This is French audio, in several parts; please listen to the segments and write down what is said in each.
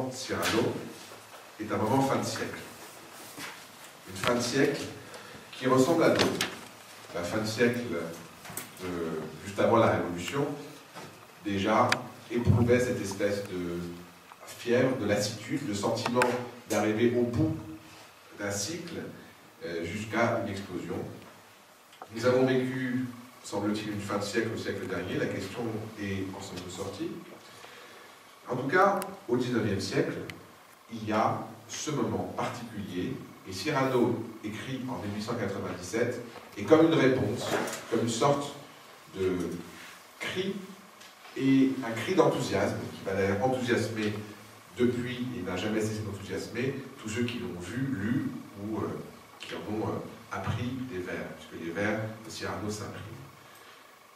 moment Cyrano est un moment fin de siècle. Une fin de siècle qui ressemble à d'autres. La fin de siècle juste avant la Révolution, déjà éprouvait cette espèce de fièvre, de lassitude, de sentiment d'arriver au bout d'un cycle jusqu'à une explosion. Nous avons vécu, semble-t-il, une fin de siècle au siècle dernier. La question est en sommes-nous sortis. En tout cas, au XIXe siècle, il y a ce moment particulier, et Cyrano écrit en 1897, et comme une réponse, comme une sorte de cri, et un cri d'enthousiasme, qui va d'ailleurs enthousiasmer depuis, et n'a jamais cessé d'enthousiasmer, tous ceux qui l'ont vu, lu, ou qui en ont appris des vers, puisque les vers de Cyrano s'impriment.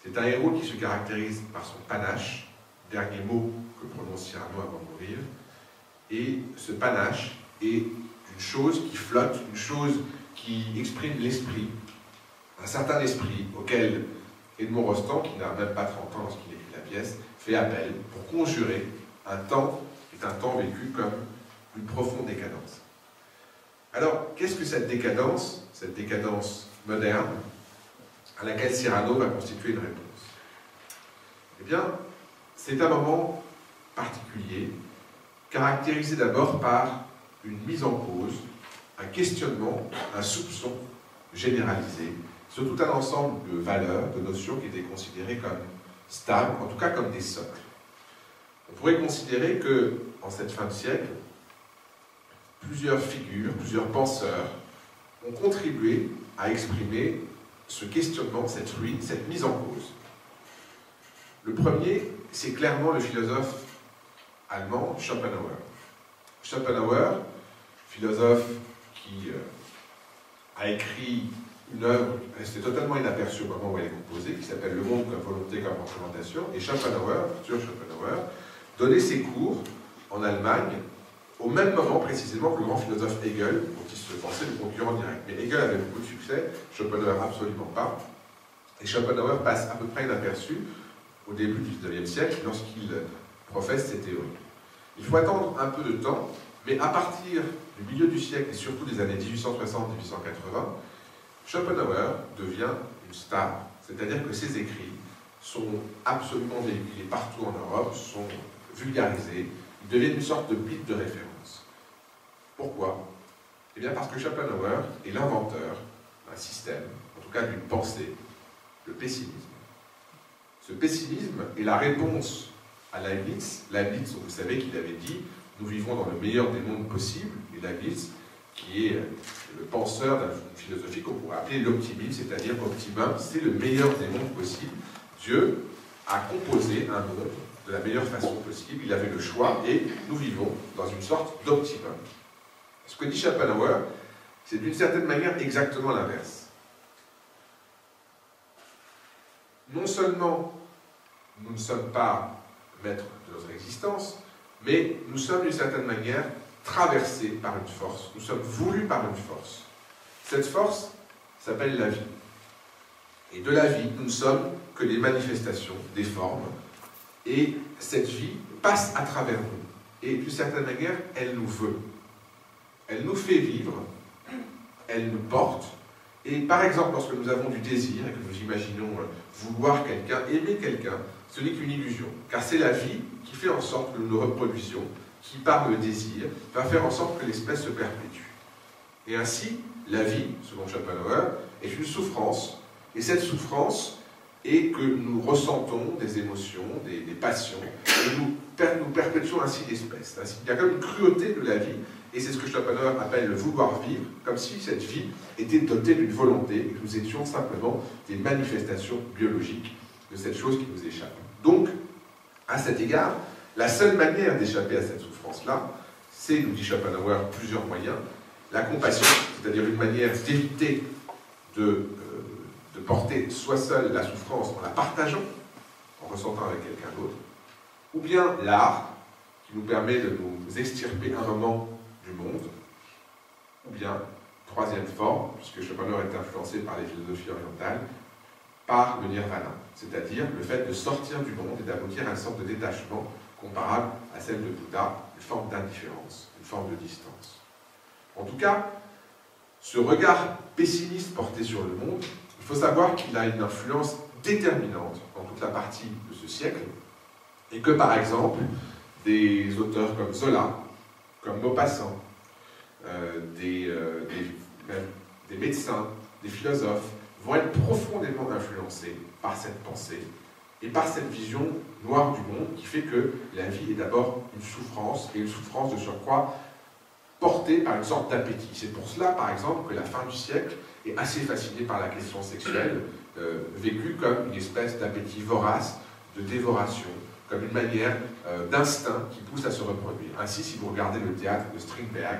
C'est un héros qui se caractérise par son panache, dernier mot que prononce Cyrano avant de mourir, et ce panache est une chose qui flotte, une chose qui exprime l'esprit, un certain esprit auquel Edmond Rostand, qui n'a même pas 30 ans lorsqu'il écrit la pièce, fait appel pour conjurer un temps qui est un temps vécu comme une profonde décadence. Alors, qu'est-ce que cette décadence moderne, à laquelle Cyrano va constituer une réponse? Eh bien, c'est un moment particulier, caractérisé d'abord par une mise en cause, un questionnement, un soupçon généralisé sur tout un ensemble de valeurs, de notions qui étaient considérées comme stables, en tout cas comme des socles. On pourrait considérer que, en cette fin de siècle, plusieurs figures, plusieurs penseurs ont contribué à exprimer ce questionnement, cette ruine, cette mise en cause. Le premier, c'est clairement le philosophe allemand Schopenhauer. Schopenhauer, philosophe qui a écrit une œuvre restée totalement inaperçue au moment où elle est composée, qui s'appelle Le monde comme volonté, comme représentation, et Schopenhauer, Arthur Schopenhauer, donnait ses cours en Allemagne au même moment précisément que le grand philosophe Hegel, dont il se pensait le concurrent direct. Mais Hegel avait beaucoup de succès, Schopenhauer absolument pas, et Schopenhauer passe à peu près inaperçu au début du XIXe siècle lorsqu'il professe ses théories. Il faut attendre un peu de temps, mais à partir du milieu du siècle et surtout des années 1860-1880, Schopenhauer devient une star, c'est-à-dire que ses écrits sont absolument véhiculés partout en Europe, sont vulgarisés, ils deviennent une sorte de bible de référence. Pourquoi? Eh bien parce que Schopenhauer est l'inventeur d'un système, en tout cas d'une pensée, le pessimisme. Ce pessimisme est la réponse à Leibniz. Leibniz, vous savez qu'il avait dit « Nous vivons dans le meilleur des mondes possibles », et Leibniz, qui est le penseur d'une philosophie qu'on pourrait appeler l'optimisme, c'est-à-dire optimum, c'est le meilleur des mondes possibles. Dieu a composé un monde de la meilleure façon possible, il avait le choix, et nous vivons dans une sorte d'optimum. Ce que dit Schopenhauer, c'est d'une certaine manière exactement l'inverse. Non seulement nous ne sommes pas maîtres de notre existence, mais nous sommes d'une certaine manière traversés par une force, nous sommes voulus par une force. Cette force s'appelle la vie. Et de la vie, nous ne sommes que des manifestations, des formes, et cette vie passe à travers nous. Et d'une certaine manière, elle nous veut. Elle nous fait vivre, elle nous porte, et par exemple, lorsque nous avons du désir, et que nous imaginons vouloir quelqu'un, aimer quelqu'un, ce n'est qu'une illusion, car c'est la vie qui fait en sorte que nous nous reproduisions, qui, par le désir, va faire en sorte que l'espèce se perpétue. Et ainsi, la vie, selon Schopenhauer, est une souffrance, et cette souffrance est que nous ressentons des émotions, des passions, et nous perpétuons ainsi l'espèce. Il y a comme une cruauté de la vie, et c'est ce que Schopenhauer appelle le vouloir vivre, comme si cette vie était dotée d'une volonté, et que nous étions simplement des manifestations biologiques de cette chose qui nous échappe. Donc, à cet égard, la seule manière d'échapper à cette souffrance-là, c'est, nous dit Schopenhauer, plusieurs moyens. La compassion, c'est-à-dire une manière d'éviter de porter soi seul la souffrance en la partageant, en ressentant avec quelqu'un d'autre, ou bien l'art, qui nous permet de nous extirper un moment du monde, ou bien, troisième forme, puisque Schopenhauer est influencé par les philosophies orientales, par le nirvana, c'est-à-dire le fait de sortir du monde et d'aboutir à une sorte de détachement comparable à celle de Bouddha, une forme d'indifférence, une forme de distance. En tout cas, ce regard pessimiste porté sur le monde, il faut savoir qu'il a une influence déterminante dans toute la partie de ce siècle, et que par exemple, des auteurs comme Zola, comme Maupassant, des médecins, des philosophes, vont être profondément influencés par cette pensée et par cette vision noire du monde qui fait que la vie est d'abord une souffrance, et une souffrance de surcroît portée par une sorte d'appétit. C'est pour cela, par exemple, que la fin du siècle est assez fascinée par la question sexuelle, vécue comme une espèce d'appétit vorace, de dévoration, comme une manière d'instinct qui pousse à se reproduire. Ainsi, si vous regardez le théâtre de Strindberg,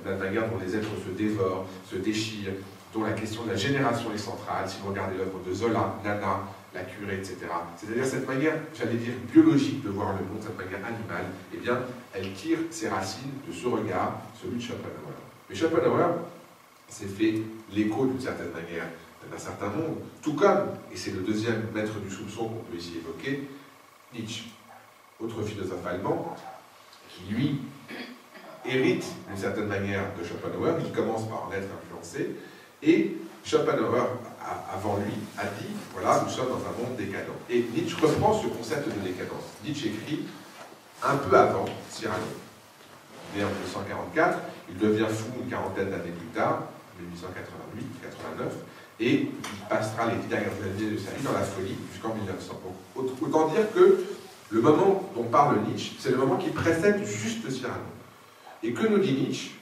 la manière dont les êtres se dévorent, se déchirent, dont la question de la génération est centrale, si vous regardez l'œuvre de Zola, Nana, la curée, etc. C'est-à-dire cette manière, j'allais dire, biologique de voir le monde, cette manière animale, eh bien, elle tire ses racines de ce regard, celui de Schopenhauer. Mais Schopenhauer s'est fait l'écho d'une certaine manière d'un certain monde, tout comme, et c'est le deuxième maître du soupçon qu'on peut ici évoquer, Nietzsche, autre philosophe allemand, qui lui hérite d'une certaine manière de Schopenhauer, il commence par en être influencé, et Schopenhauer, avant lui, a dit, voilà, nous sommes dans un monde décadent. Et Nietzsche reprend ce concept de décadence. Nietzsche écrit un peu avant Cyrano. Il est en 1944, il devient fou une quarantaine d'années plus tard, 1888-89, et il passera les 10 dernières années de sa vie dans la folie jusqu'en 1900. Donc, autant dire que le moment dont parle Nietzsche, c'est le moment qui précède juste Cyrano. Et que nous dit Nietzsche?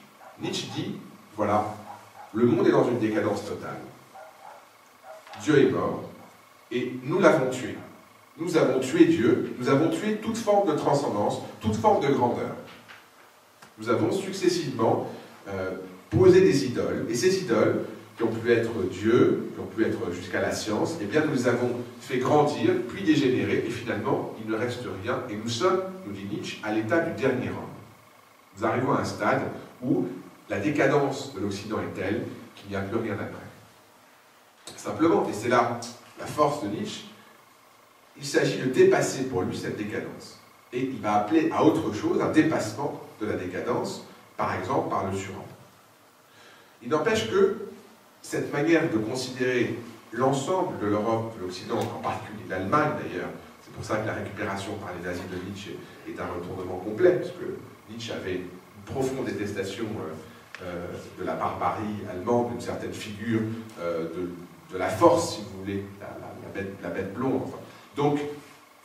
Nietzsche dit, voilà, le monde est dans une décadence totale. Dieu est mort, et nous l'avons tué. Nous avons tué Dieu, nous avons tué toute forme de transcendance, toute forme de grandeur. Nous avons successivement posé des idoles, et ces idoles, qui ont pu être Dieu, qui ont pu être jusqu'à la science, eh bien nous les avons fait grandir, puis dégénérer, et finalement, il ne reste rien, et nous sommes, nous dit Nietzsche, à l'état du dernier homme. Nous arrivons à un stade où la décadence de l'Occident est telle qu'il n'y a plus rien après. Simplement, et c'est là la force de Nietzsche, il s'agit de dépasser pour lui cette décadence. Et il va appeler à autre chose, un dépassement de la décadence, par exemple par le surhomme. Il n'empêche que cette manière de considérer l'ensemble de l'Europe, de l'Occident, en particulier l'Allemagne d'ailleurs, c'est pour ça que la récupération par les nazis de Nietzsche est un retournement complet, parce que Nietzsche avait une profonde détestation de la barbarie allemande, d'une certaine figure de la force, si vous voulez, la bête blonde. Enfin. Donc,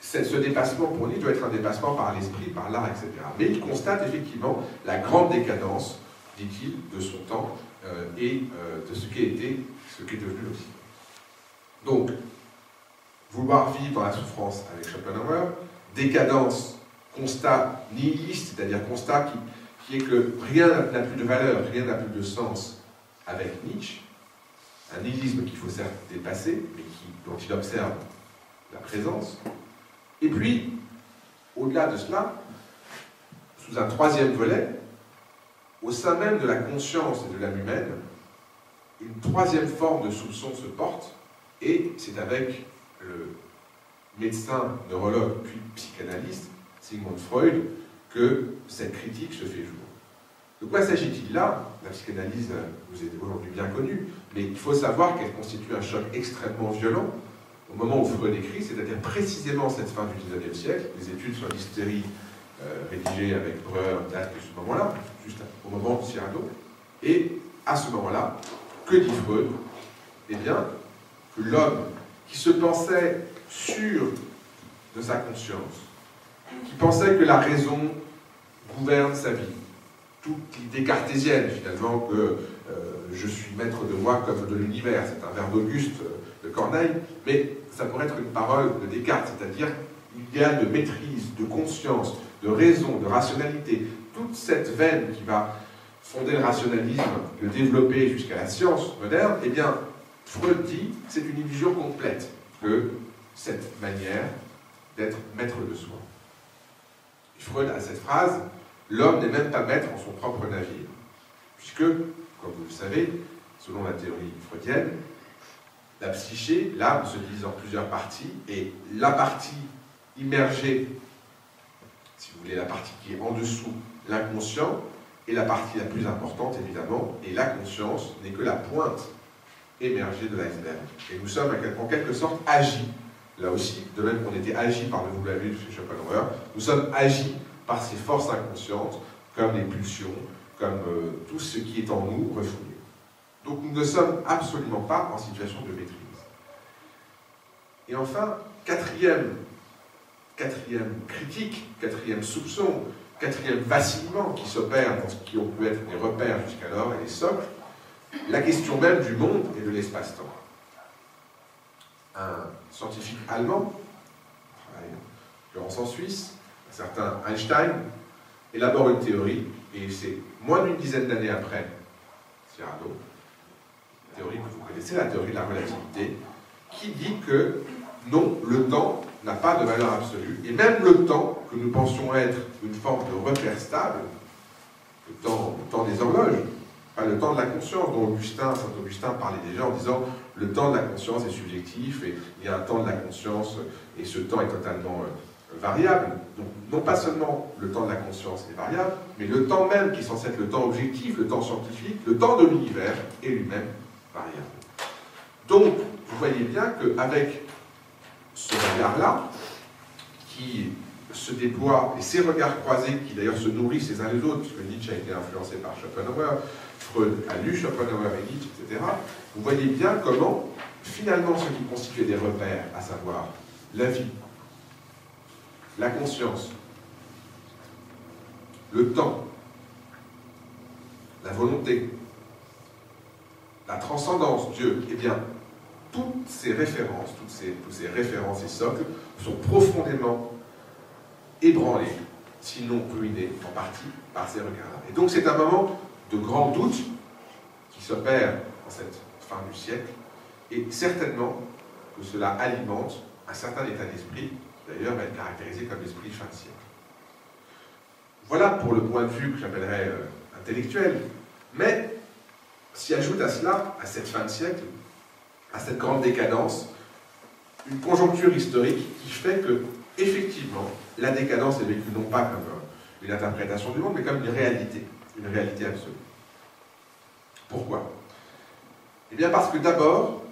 ce dépassement pour Nietzsche doit être un dépassement par l'esprit, par l'art, etc. Mais il constate effectivement la grande décadence, dit-il, de son temps et de ce qu'est devenu l'Occident. Donc, vouloir vivre dans la souffrance avec Schopenhauer, décadence, constat nihiliste, c'est-à-dire constat qui est que rien n'a plus de valeur, rien n'a plus de sens avec Nietzsche, un nihilisme qu'il faut certes dépasser, mais dont il observe la présence. Et puis, au-delà de cela, sous un troisième volet, au sein même de la conscience et de l'âme humaine, une troisième forme de soupçon se porte, et c'est avec le médecin, neurologue, puis psychanalyste, Sigmund Freud, que cette critique se fait jour. De quoi s'agit-il là? La psychanalyse vous est aujourd'hui bien connue, mais il faut savoir qu'elle constitue un choc extrêmement violent au moment où Freud écrit, c'est-à-dire précisément cette fin du XIXe siècle. Les études sur l'hystérie rédigées avec Breuer datent de ce moment-là, juste au moment de Cyrano. Et à ce moment-là, que dit Freud? Eh bien, que l'homme qui se pensait sûr de sa conscience, qui pensait que la raison gouverne sa vie, toute l'idée cartésienne finalement que je suis maître de moi comme de l'univers, c'est un vers d'Auguste de Corneille, mais ça pourrait être une parole de Descartes, c'est-à-dire l'idéal de maîtrise, de conscience, de raison, de rationalité, toute cette veine qui va fonder le rationalisme, le développer jusqu'à la science moderne, eh bien, Freud dit c'est une illusion complète que cette manière d'être maître de soi. Et Freud a cette phrase, l'homme n'est même pas maître en son propre navire, puisque, comme vous le savez, selon la théorie freudienne, la psyché, l'âme se divise en plusieurs parties, et la partie immergée si vous voulez, la partie qui est en dessous, l'inconscient, et la partie la plus importante, évidemment, et la conscience n'est que la pointe émergée de l'iceberg. Et nous sommes en quelque sorte agis, là aussi, de même qu'on était agis par le vous l'avez vu chez Schopenhauer, nous sommes agis par ces forces inconscientes, comme les pulsions, comme tout ce qui est en nous refoulé. Donc nous ne sommes absolument pas en situation de maîtrise. Et enfin, quatrième critique, quatrième soupçon, quatrième vacillement qui s'opère dans ce qui ont pu être les repères jusqu'alors et les socles, la question même du monde et de l'espace-temps. Un scientifique allemand, en Suisse, un certain Einstein, élabore une théorie, et c'est moins d'une dizaine d'années après Cyrano, la théorie que vous connaissez, la théorie de la relativité, qui dit que non, le temps n'a pas de valeur absolue, et même le temps que nous pensions être une forme de repère stable, le temps des horloges, pas le temps de la conscience, dont Saint Augustin parlait déjà en disant le temps de la conscience est subjectif, et il y a un temps de la conscience, et ce temps est totalement variable. Donc, non pas seulement le temps de la conscience est variable, mais le temps même qui est censé être le temps objectif, le temps scientifique, le temps de l'univers est lui-même variable. Donc, vous voyez bien qu'avec ce regard-là, qui se déploie, et ces regards croisés qui d'ailleurs se nourrissent les uns les autres, puisque Nietzsche a été influencé par Schopenhauer, Freud a lu Schopenhauer et Nietzsche, etc., vous voyez bien comment, finalement, ce qui constituait des repères, à savoir la vie, la conscience, le temps, la volonté, la transcendance, Dieu, eh bien, toutes ces références, toutes ces références et socles sont profondément ébranlés, sinon ruinés en partie par ces regards-là. Et donc c'est un moment de grand doute qui s'opère en cette fin du siècle, et certainement que cela alimente un certain état d'esprit, qui d'ailleurs va être caractérisé comme l'esprit fin de siècle. Voilà pour le point de vue que j'appellerais intellectuel, mais s'y ajoute à cela, à cette fin de siècle, à cette grande décadence, une conjoncture historique qui fait que, effectivement, la décadence est vécue non pas comme une interprétation du monde, mais comme une réalité absolue. Pourquoi? Eh bien parce que d'abord,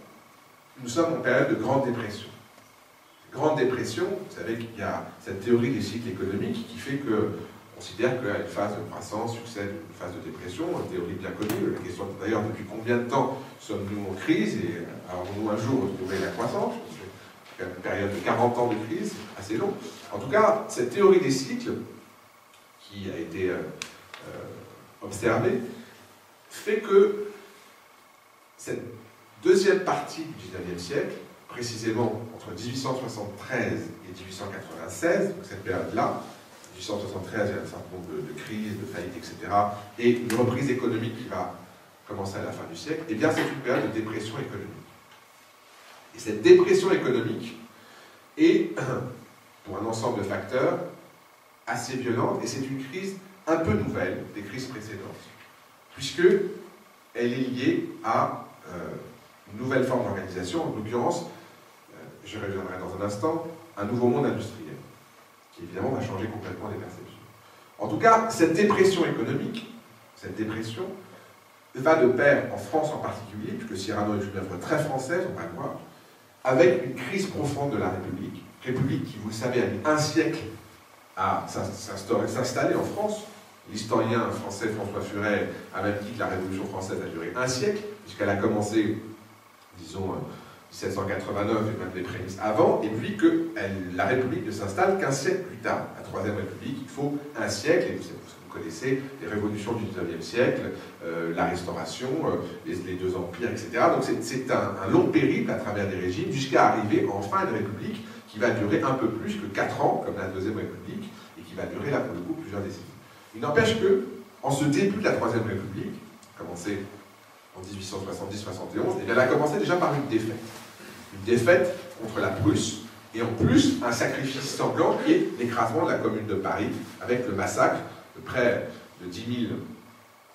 nous sommes en période de grande dépression. Grande dépression, vous savez qu'il y a cette théorie des cycles économiques qui fait que considère qu'à une phase de croissance succède une phase de dépression, une théorie bien connue. La question d'ailleurs, depuis combien de temps sommes-nous en crise et allons-nous un jour retrouver la croissance? C'est une période de 40 ans de crise, assez long. En tout cas, cette théorie des cycles, qui a été observée, fait que cette deuxième partie du XIXe siècle, précisément entre 1873 et 1896, donc cette période-là, 1873, il y a un certain nombre de crises, de faillites, etc., et une reprise économique qui va commencer à la fin du siècle, eh bien c'est une période de dépression économique. Et cette dépression économique est, pour un ensemble de facteurs, assez violente, et c'est une crise un peu nouvelle des crises précédentes, puisqu'elle est liée à une nouvelle forme d'organisation, en l'occurrence, je reviendrai dans un instant, un nouveau monde industriel, qui évidemment va changer complètement les perceptions. En tout cas, cette dépression économique, cette dépression, va de pair, en France en particulier, puisque Cyrano est une œuvre très française, on va le voir, avec une crise profonde de la République. République qui, vous le savez, a mis un siècle à s'installer en France. L'historien français François Furet a même dit que la Révolution française a duré un siècle, puisqu'elle a commencé, disons, 1789 et même les prémices avant, et puis que la République ne s'installe qu'un siècle plus tard. La Troisième République, il faut un siècle, et vous connaissez les révolutions du XIXe siècle, la Restauration, les deux empires, etc. Donc c'est un long périple à travers des régimes, jusqu'à arriver enfin à une République qui va durer un peu plus que 4 ans, comme la Deuxième République, et qui va durer là pour le coup plusieurs décennies. Il n'empêche que, en ce début de la Troisième République, commencé en 1870-71, elle a commencé déjà par une défaite. Une défaite contre la Prusse, et en plus un sacrifice sanglant qui est l'écrasement de la Commune de Paris, avec le massacre de près de 10 000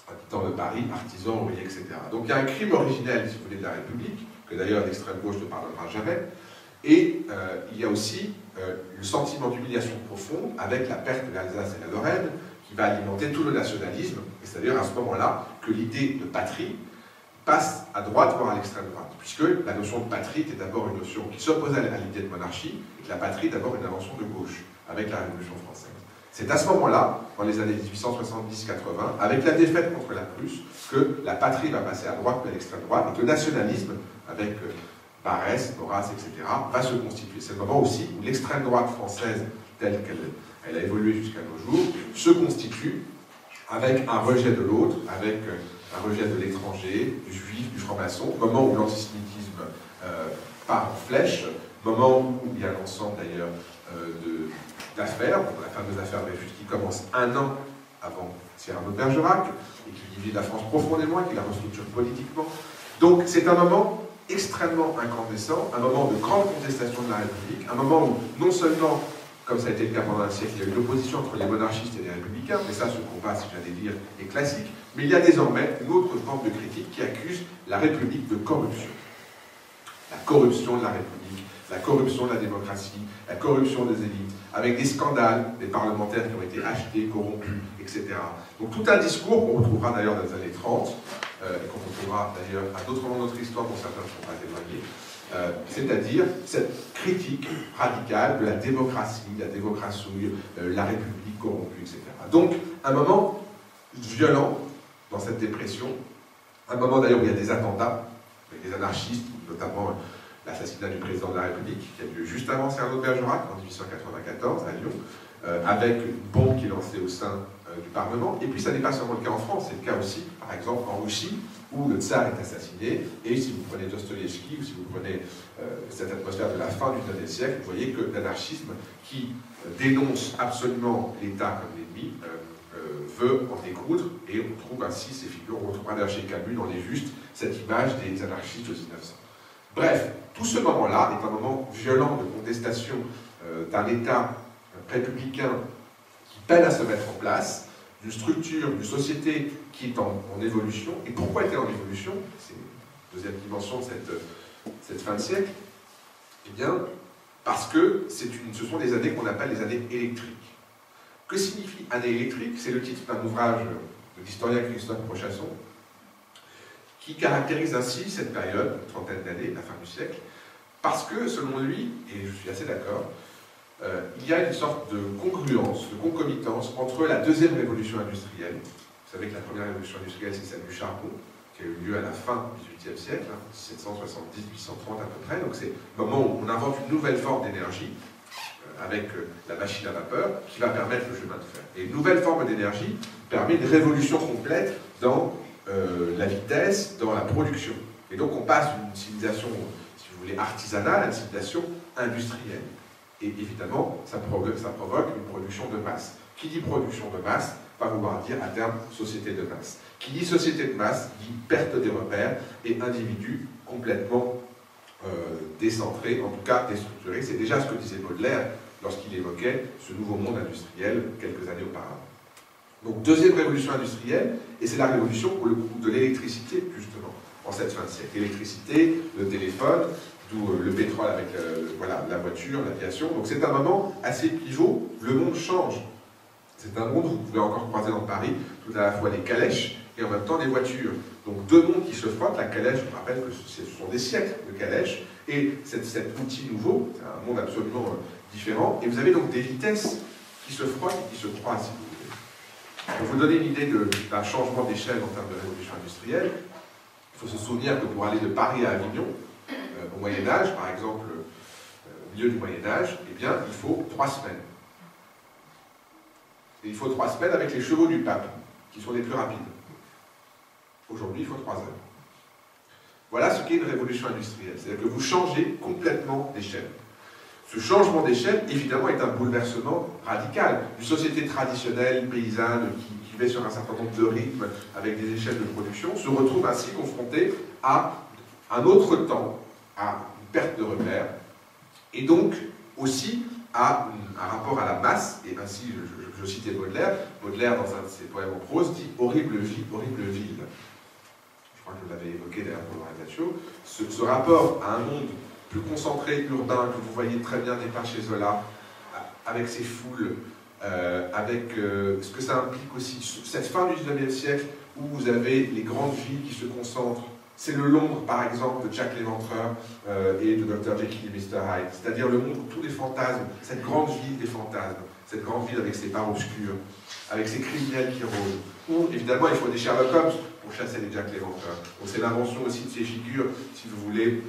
habitants de Paris, artisans, ouvriers, etc. Donc il y a un crime originel, si vous voulez, de la République, que d'ailleurs l'extrême gauche ne pardonnera jamais, et il y a aussi le sentiment d'humiliation profonde avec la perte de l'Alsace et la Lorraine qui va alimenter tout le nationalisme. Et c'est d'ailleurs à ce moment-là que l'idée de patrie passe à droite, voire à l'extrême droite, puisque la notion de patrie était d'abord une notion qui s'opposait à l'idée de monarchie, et que la patrie est d'abord une invention de gauche, avec la Révolution française. C'est à ce moment-là, dans les années 1870-80, avec la défaite contre la Prusse, que la patrie va passer à droite, puis à l'extrême droite, et que le nationalisme, avec Barrès, Maurras, etc., va se constituer. C'est le moment aussi où l'extrême droite française, telle qu'elle a évolué jusqu'à nos jours, se constitue avec un rejet de l'autre, avec un rejet de l'étranger, du juif, du franc-maçon, moment où l'antisémitisme part en flèche, moment où il y a l'ensemble d'ailleurs d'affaires, la fameuse affaire Dreyfus qui commence un an avant Cyrano de Bergerac, et qui divise la France profondément, et qui la restructure politiquement. Donc c'est un moment extrêmement incandescent, un moment de grande contestation de la République, un moment où non seulement, comme ça a été le cas pendant un siècle, il y a eu une opposition entre les monarchistes et les républicains, mais ça, ce combat, si j'allais dire, est classique, mais il y a désormais une autre forme de critique qui accuse la République de corruption. La corruption de la République, la corruption de la démocratie, la corruption des élites, avec des scandales, des parlementaires qui ont été achetés, corrompus, etc. Donc tout un discours qu'on retrouvera d'ailleurs dans les années 30, et qu'on retrouvera d'ailleurs à d'autres moments de notre histoire dont certains ne sont pas éloignés, c'est-à-dire cette critique radicale de la démocratie, la démocratie, la République corrompue, etc. Donc un moment violent dans cette dépression, un moment d'ailleurs où il y a des attentats, avec des anarchistes, notamment l'assassinat du président de la République, qui a eu lieu juste avant Cyrano de Bergerac, en 1894, à Lyon, avec une bombe qui est lancée au sein du Parlement. Et puis ça n'est pas seulement le cas en France, c'est le cas aussi, par exemple, en Russie, où le tsar est assassiné, et si vous prenez Dostoïevski, ou si vous prenez cette atmosphère de la fin du XIXe siècle, vous voyez que l'anarchisme, qui dénonce absolument l'État comme l'ennemi, veut en découdre, et on trouve ainsi ces figures, on retrouvera d'ailleurs chez Camus dans Les Justes, cette image des anarchistes au 1900. Bref, tout ce moment-là est un moment violent de contestation d'un État républicain qui peine à se mettre en place, d'une structure, d'une société qui est en évolution. Et pourquoi est-elle en évolution? C'est la deuxième dimension de cette fin de siècle. Eh bien, parce que ce sont des années qu'on appelle les années électriques. Que signifie année électrique? C'est le titre d'un ouvrage de l'historien Christophe Prochasson, qui caractérise ainsi cette période, une trentaine d'années, la fin du siècle, parce que, selon lui, et je suis assez d'accord, il y a une sorte de congruence, de concomitance entre la deuxième révolution industrielle. Vous savez que la première révolution industrielle, c'est celle du charbon, qui a eu lieu à la fin du XVIIIe siècle, 1770-1830 à peu près. Donc c'est le moment où on invente une nouvelle forme d'énergie, avec la machine à vapeur, qui va permettre le chemin de fer. Et une nouvelle forme d'énergie permet une révolution complète dans la vitesse, dans la production. Et donc on passe d'une civilisation, si vous voulez, artisanale à une civilisation industrielle. Et évidemment, ça provoque une production de masse. Qui dit production de masse va vouloir dire à terme société de masse. Qui dit société de masse dit perte des repères et individus complètement décentrés, en tout cas déstructurés. C'est déjà ce que disait Baudelaire lorsqu'il évoquait ce nouveau monde industriel quelques années auparavant. Donc deuxième révolution industrielle, et c'est la révolution pour le coup de l'électricité justement, en cette fin de siècle. L'électricité, le téléphone, d'où le pétrole avec voilà, la voiture, l'aviation. Donc c'est un moment assez pivot, le monde change. C'est un monde où vous pouvez encore croiser dans Paris tout à la fois les calèches et en même temps les voitures. Donc deux mondes qui se frottent. La calèche, je rappelle que ce sont des siècles de calèche, et cet outil nouveau, c'est un monde absolument différent. Et vous avez donc des vitesses qui se frottent et qui se croisent, si vous voulez. Pour vous donner une idée d'un changement d'échelle en termes de révolution industrielle, il faut se souvenir que pour aller de Paris à Avignon, au Moyen-Âge, par exemple, au milieu du Moyen-Âge, eh bien, il faut 3 semaines. Et il faut 3 semaines avec les chevaux du pape, qui sont les plus rapides. Aujourd'hui, il faut 3 heures. Voilà ce qu'est une révolution industrielle. C'est-à-dire que vous changez complètement d'échelle. Ce changement d'échelle, évidemment, est un bouleversement radical. Une société traditionnelle, paysanne, qui vivait sur un certain nombre de rythmes, avec des échelles de production, se retrouve ainsi confrontée à un autre temps, à une perte de repères, et donc aussi à un rapport à la masse, et ainsi, je citais Baudelaire, Baudelaire, dans un de ses poèmes en prose, dit « horrible vie, horrible ville ». Je crois que je l'avais évoqué d'ailleurs pour Boccaccio. Ce rapport à un monde plus concentré, urbain, que vous voyez très bien dépeint chez Zola, avec ses foules, avec ce que ça implique aussi, cette fin du 19e siècle, où vous avez les grandes villes qui se concentrent. C'est le Londres, par exemple, de Jack l'Éventreur et de Dr. Jekyll et Mr. Hyde, c'est-à-dire le monde où tous les fantasmes, cette grande ville des fantasmes, cette grande ville avec ses parts obscures, avec ses criminels qui rôdent, où évidemment il faut des Sherlock Holmes pour chasser les Jack l'Éventreur. Donc c'est l'invention aussi de ces figures, si vous voulez,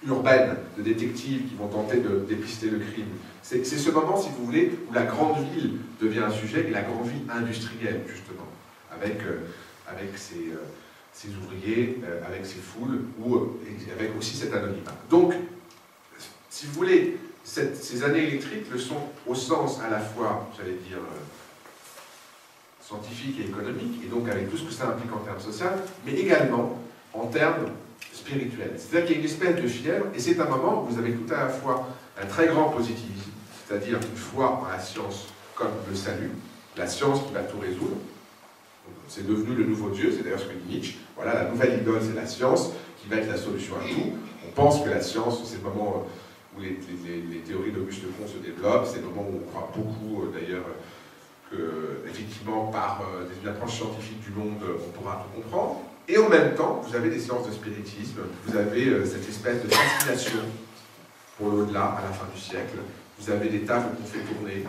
urbaines, de détectives qui vont tenter de dépister le crime. C'est ce moment, si vous voulez, où la grande ville devient un sujet, et la grande ville industrielle, justement, avec ses ouvriers, avec ses foules, ou avec aussi cet anonymat. Donc, si vous voulez, ces années électriques le sont au sens à la fois, j'allais dire, scientifique et économique, et donc avec tout ce que ça implique en termes sociaux, mais également en termes spirituels. C'est-à-dire qu'il y a une espèce de fièvre, et c'est un moment où vous avez tout à la fois un très grand positivisme, c'est-à-dire une foi en la science comme le salut, la science qui va tout résoudre. C'est devenu le nouveau Dieu, c'est d'ailleurs ce que dit Nietzsche. Voilà, la nouvelle idole, c'est la science qui va être la solution à tout. On pense que la science, c'est le moment où les théories d'Auguste Comte se développent, c'est le moment où on croit beaucoup, d'ailleurs, que, effectivement, par une approche scientifique du monde, on pourra tout comprendre. Et en même temps, vous avez des séances de spiritisme, vous avez cette espèce de fascination pour l'au-delà à la fin du siècle, vous avez des tables qu'on fait tourner,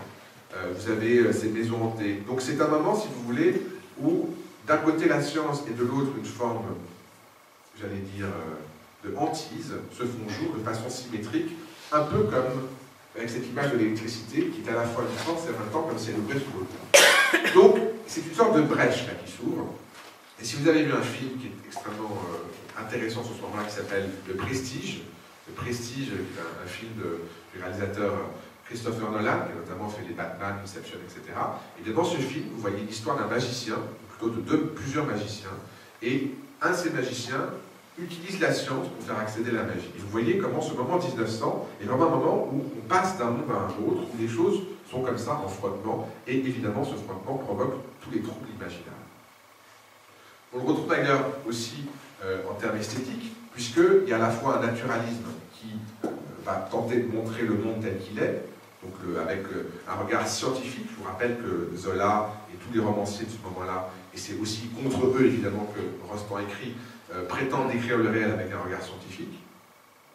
vous avez ces maisons hantées. Donc c'est un moment, si vous voulez, où d'un côté la science et de l'autre une forme, j'allais dire, de hantise se font jour de façon symétrique, un peu comme avec cette image de l'électricité qui est à la fois une force et en même temps comme si elle ouvrait sur l'autre. Donc c'est une sorte de brèche là qui s'ouvre. Et si vous avez vu un film qui est extrêmement intéressant sur ce moment-là, qui s'appelle Le Prestige, qui est un film du réalisateur Christopher Nolan, qui a notamment fait les Batman, Inception, etc. Et bien dans ce film, vous voyez l'histoire d'un magicien, ou plutôt de plusieurs magiciens, et un de ces magiciens utilise la science pour faire accéder à la magie. Et vous voyez comment ce moment 1900 est vraiment un moment où on passe d'un monde à un autre, où les choses sont comme ça en frottement, et évidemment ce frottement provoque tous les troubles imaginaires. On le retrouve d'ailleurs aussi en termes esthétiques, puisqu'il y a à la fois un naturalisme qui va tenter de montrer le monde tel qu'il est, donc avec un regard scientifique. Je vous rappelle que Zola et tous les romanciers de ce moment-là, et c'est aussi contre eux évidemment que Rostand écrit, prétendent décrire le réel avec un regard scientifique.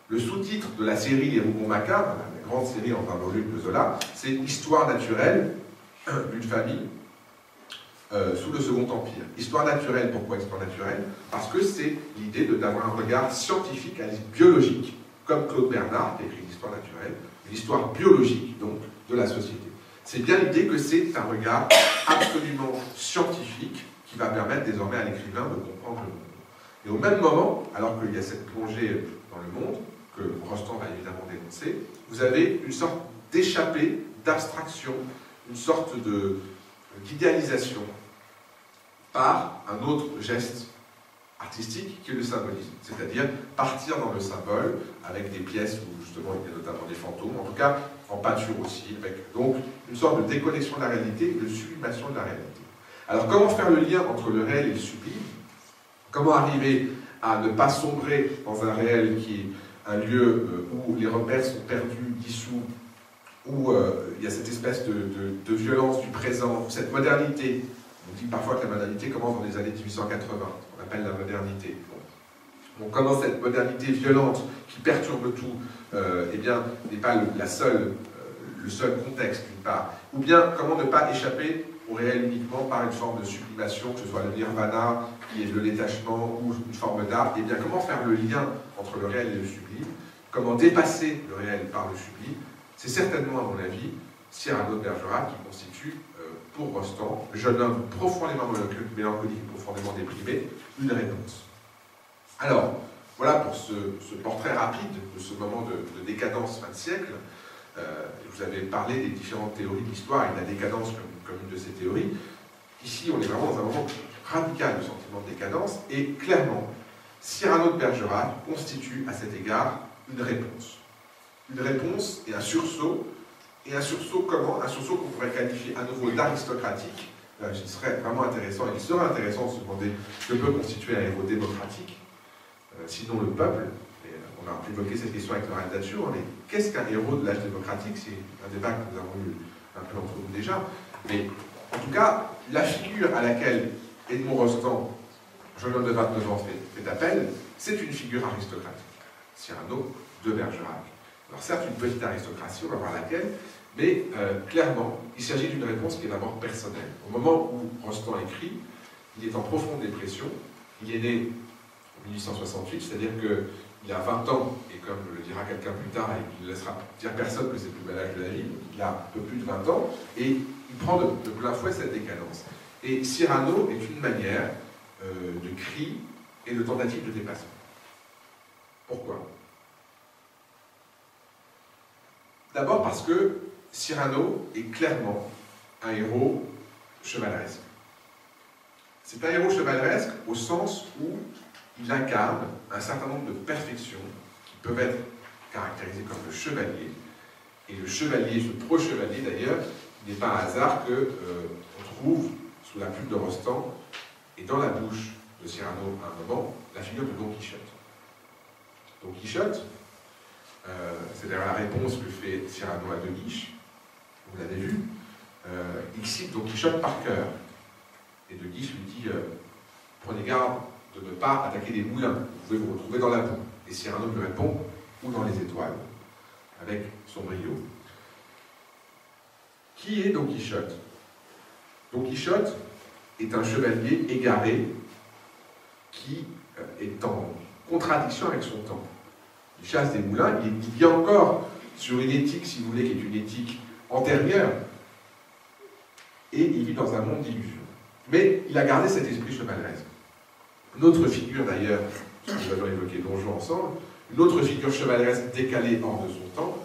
Le sous-titre de la série Les Rougon Macabres, la grande série en 20 volumes de Zola, c'est Histoire naturelle d'une famille sous le Second Empire. Histoire naturelle, pourquoi histoire naturelle? Parce que c'est l'idée d'avoir un regard scientifique, biologique, comme Claude Bernard, qui a écrit l'histoire naturelle, l'histoire biologique, donc, de la société. C'est bien l'idée que c'est un regard absolument scientifique qui va permettre désormais à l'écrivain de comprendre le monde. Et au même moment, alors qu'il y a cette plongée dans le monde, que Rostand va évidemment dénoncer, vous avez une sorte d'échappée, d'abstraction, une sorte d'idéalisation par un autre geste artistique qui est le symbolisme, c'est-à-dire partir dans le symbole avec des pièces où justement il y a notamment des fantômes, en tout cas en peinture aussi, avec donc une sorte de déconnexion de la réalité et de sublimation de la réalité. Alors comment faire le lien entre le réel et le sublime? Comment arriver à ne pas sombrer dans un réel qui est un lieu où les repères sont perdus, dissous, où il y a cette espèce de violence du présent, cette modernité. On dit parfois que la modernité commence dans les années 1880, on appelle la modernité. Bon. Donc comment cette modernité violente qui perturbe tout, eh bien, n'est pas le seul contexte d'une part, ou bien comment ne pas échapper au réel uniquement par une forme de sublimation, que ce soit le nirvana, qui est le détachement, ou une forme d'art, et bien comment faire le lien entre le réel et le sublime, comment dépasser le réel par le sublime, c'est certainement, à mon avis, Cyrano de Bergerac qui constitue, pour Rostand, le jeune homme profondément mélancolique, profondément déprimé, une réponse. Alors, voilà pour ce portrait rapide de ce moment de décadence fin de siècle. Je vous avais parlé des différentes théories de l'histoire et de la décadence comme une de ces théories. Ici, on est vraiment dans un moment radical de sentiment de décadence, et clairement, Cyrano de Bergerac constitue à cet égard une réponse. Une réponse et un sursaut comment? Un sursaut qu'on pourrait qualifier à nouveau d'aristocratique. Il serait vraiment intéressant, il serait intéressant de se demander ce que peut constituer un héros démocratique, sinon le peuple. Et on va évoquer cette question avec Laurent Daciot, mais qu'est-ce qu'un héros de l'âge démocratique? C'est un débat que nous avons eu un peu entre nous déjà. Mais en tout cas, la figure à laquelle Edmond Rostand, jeune homme de 29 ans, fait appel, c'est une figure aristocratique. Cyrano de Bergerac. Alors certes, une petite aristocratie, on va voir laquelle, mais clairement, il s'agit d'une réponse qui est d'abord personnelle. Au moment où Rostand écrit, il est en profonde dépression, il est né en 1868, c'est-à-dire qu'il a 20 ans, et comme le dira quelqu'un plus tard, et il ne laissera dire personne que c'est le plus bel âge de la vie, donc il a un peu plus de 20 ans, et il prend de plein fouet cette décadence. Et Cyrano est une manière de cri et de tentative de dépassement. Pourquoi? D'abord parce que Cyrano est clairement un héros chevaleresque. C'est un héros chevaleresque au sens où il incarne un certain nombre de perfections qui peuvent être caractérisées comme le chevalier. Et le chevalier, ce pro-chevalier d'ailleurs, n'est pas un hasard qu'on trouve sous la plume de Rostand et dans la bouche de Cyrano à un moment, la figure de Don Quichotte. Don Quichotte, c'est d'ailleurs la réponse que fait Cyrano à De Guiche, vous l'avez vu, il cite Don Quichotte par cœur. Et De Guiche lui dit prenez garde de ne pas attaquer des moulins, vous pouvez vous retrouver dans la boue. Et Cyrano lui répond ou dans les étoiles, avec son brio. Qui est Don Quichotte? Don Quichotte est un chevalier égaré qui est en contradiction avec son temps. Il chasse des moulins, il vit encore sur une éthique, si vous voulez, qui est une éthique antérieure, et il vit dans un monde d'illusions. Mais il a gardé cet esprit chevaleresque. Une autre figure d'ailleurs, nous avons évoqué Don Juan ensemble, une autre figure chevaleresque décalée hors de son temps,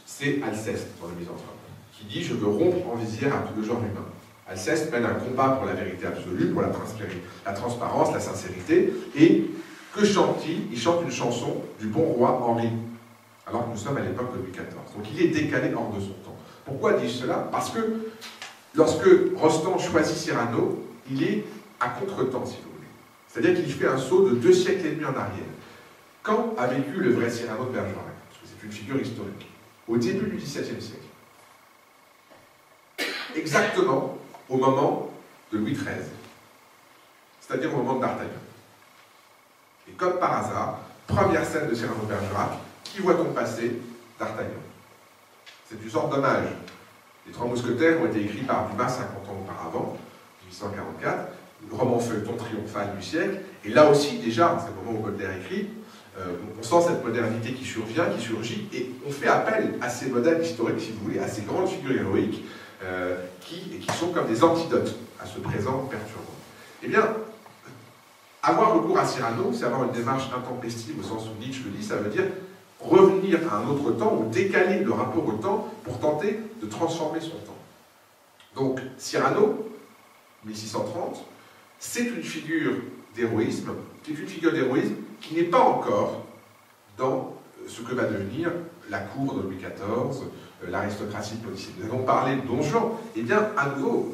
c'est Alceste dans le Misanthrope, qui dit « Je veux rompre en visière à tout le genre humain ». Alceste mène un combat pour la vérité absolue, pour la transparence, la sincérité, et que chante-t-il? Il chante une chanson du bon roi Henri, alors que nous sommes à l'époque de Louis XIV. Donc il est décalé hors de son temps. Pourquoi dis-je cela? Parce que lorsque Rostand choisit Cyrano, il est à contre-temps, si vous voulez. C'est-à-dire qu'il fait un saut de 2 siècles et demi en arrière. Quand a vécu le vrai Cyrano de Bergerac? Parce que c'est une figure historique. Au début du XVIIe siècle. Exactement au moment de Louis XIII. C'est-à-dire au moment de D'Artagnan. Et comme par hasard, première scène de Cyrano de Bergerac, qui voit-on passer? D'Artagnan. C'est une sorte d'hommage. Les Trois Mousquetaires ont été écrits par Dumas 50 ans auparavant, 1844, le roman feuilleton triomphal du siècle, et là aussi, déjà, c'est le moment où Voltaire écrit, on sent cette modernité qui survient, qui surgit, et on fait appel à ces modèles historiques, si vous voulez, à ces grandes figures héroïques, qui sont comme des antidotes à ce présent perturbant. Eh bien, avoir recours à Cyrano, c'est avoir une démarche intempestive, au sens où Nietzsche le dit, ça veut dire revenir à un autre temps, ou décaler le rapport au temps, pour tenter de transformer son temps. Donc, Cyrano, 1630, c'est une figure d'héroïsme, qui n'est pas encore dans ce que va devenir la cour de Louis XIV, l'aristocratie politique. Nous avons parlé de Don Juan. Eh bien, à nouveau,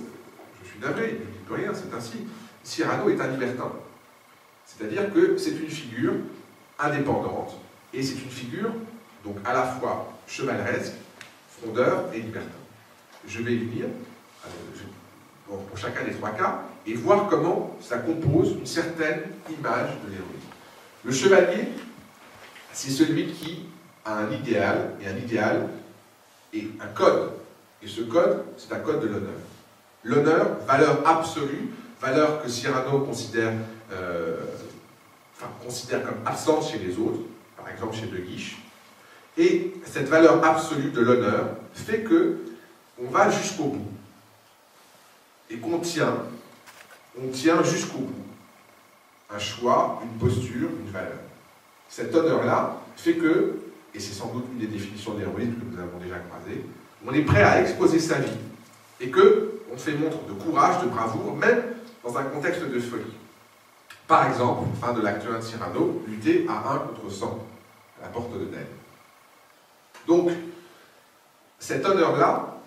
je suis navré, je ne dis plus rien, c'est ainsi, Cyrano est un libertin. C'est-à-dire que c'est une figure indépendante, et c'est une figure, donc à la fois chevaleresque, frondeur et libertin. Je vais y venir, pour chacun des 3 cas, et voir comment ça compose une certaine image de l'héroïsme. Le chevalier, c'est celui qui a un idéal, et un idéal est un code. Et ce code, c'est un code de l'honneur. L'honneur, valeur absolue, valeur que Cyrano considère comme absente chez les autres, par exemple chez De Guiche. Et cette valeur absolue de l'honneur fait que on va jusqu'au bout. Et qu'on tient jusqu'au bout. Un choix, une posture, une valeur. Cet honneur-là fait que, et c'est sans doute une des définitions de l'héroïsme que nous avons déjà croisées, on est prêt à exposer sa vie. Et qu'on fait montre de courage, de bravoure, même dans un contexte de folie. Par exemple, fin de l'acte 1 de Cyrano, lutter à 1 contre 100, à la porte de Nesle. Donc, cet honneur-là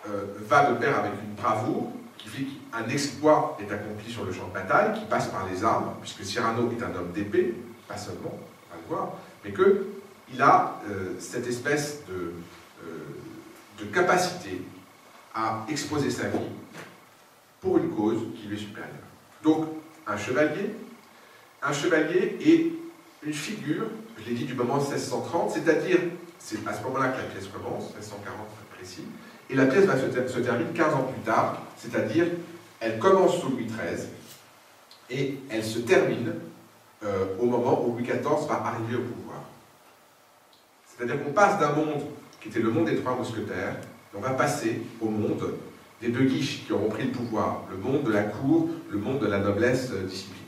va de pair avec une bravoure, qui fait qu'un exploit est accompli sur le champ de bataille, qui passe par les armes, puisque Cyrano est un homme d'épée, pas seulement, on va le voir, mais que il a cette espèce de capacité à exposer sa vie pour une cause qui lui est supérieure. Donc, un chevalier est une figure, je l'ai dit, du moment 1630, c'est-à-dire, c'est à ce moment-là que la pièce commence, 1640 précis, et la pièce va se termine 15 ans plus tard, c'est-à-dire, elle commence sous Louis XIII, et elle se termine au moment où Louis XIV va arriver au pouvoir. C'est-à-dire qu'on passe d'un monde qui était le monde des trois mousquetaires, on va passer au monde des deux Guiches qui auront pris le pouvoir, le monde de la cour, le monde de la noblesse disciplinée.